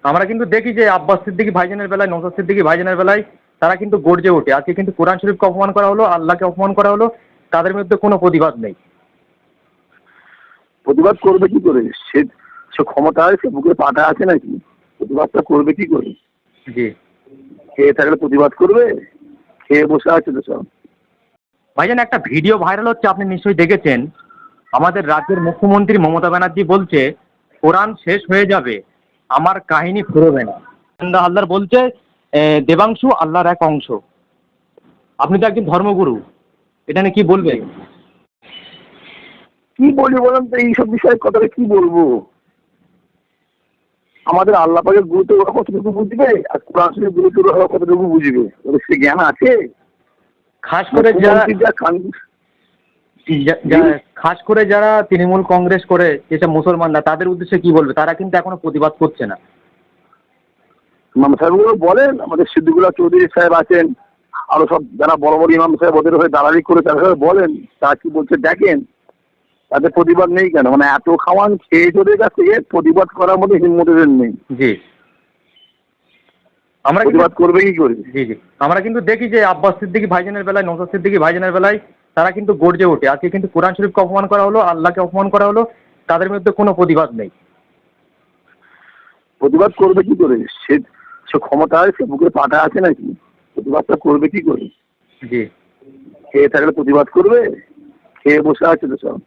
আমরা কিন্তু দেখি যে আব্বাস সিদ্দিকী ভাইজানের বেলায়, নওশাদ সিদ্দিকী ভাইজানের বেলায় তারা কিন্তু গর্জে ওঠে। আজকে কিন্তু কোরআন শরীফকে অপমান করা হলো, আল্লাহকে অপমান করা হলো, তাদের মধ্যে কোনো প্রতিবাদ নেই। প্রতিবাদ করবে কি করে? সে সে ক্ষমতা আছে, বুকে পাটা আছে নাকি? প্রতিবাদটা করবে কি করে? জি খেয়ে থাকলে প্রতিবাদ করবে? খেয়ে বসে আছে তো সব। ভাইজান, একটা ভিডিও ভাইরাল হচ্ছে, আপনি নিশ্চয়ই দেখেছেন। আমাদের রাজ্যের মুখ্যমন্ত্রী মমতা ব্যানার্জি বলছে কোরআন শেষ হয়ে যাবে, আমার কাহিনী ফুরোবে না। সন্ধ্যা হালদার বলছে দেবাংশু আল্লাহর এক অংশ। আপনি তো একজন ধর্মগুরু, এটা নিয়ে কি বলবেন? কি বলি বলেন তো, এইসব বিষয়ে কথাটা কি বলবো? আমাদের আল্লাহ পাকের গুরুত্ব ওরা কতটুকু বুঝবে, আর কোরআন শরীফের গুরুত্ব ওরা কতটুকু বুঝবে? ওদের সে জ্ঞান আছে? খাস করে যারা মুখ্যমন্ত্রী খাস করে যারা তৃণমূল কংগ্রেস করে যেসব মুসলমানরা, তাদের উদ্দেশ্যে কি বলবে? তারা কিন্তু এখনো প্রতিবাদ করছে না। ইমাম সাহেবগুলো বলেন, আমাদের সিদ্দিকুল্লাহ চৌধুরী সাহেব আছেন, আরো সব যারা বড় বড় ইমাম সাহেব ওদের হয়ে দালালি করে তাদের বলেন, তারা কি বলছে দেখেন। তাদের প্রতিবাদ নেই কেন? মানে এত খাওয়ান খেয়ে চলে কাছ থেকে প্রতিবাদ করার মধ্যে হিম্মতের নেই। জি আমরা প্রতিবাদ করবে কি করে? জি জি আমরা কিন্তু দেখি যে আব্বাস সিদ্দিকী ভাইজানের বেলায়, নওশাদ সিদ্দিকী ভাইজানের বেলায় তারা কিন্তু গর্জে ওঠে। আজকে কিন্তু কোরআন শরীফকে অপমান করা হলো, আল্লাহকে অপমান করা হলো, তাদের মধ্যে কোনো প্রতিবাদ নেই। প্রতিবাদ করবে কি করে? সে সে ক্ষমতা আছে, বুকে পাটা আছে নাকি? প্রতিবাদটা করবে কি করে? জি খেয়ে থাকলে প্রতিবাদ করবে? খেয়ে বসে আছে তো সব।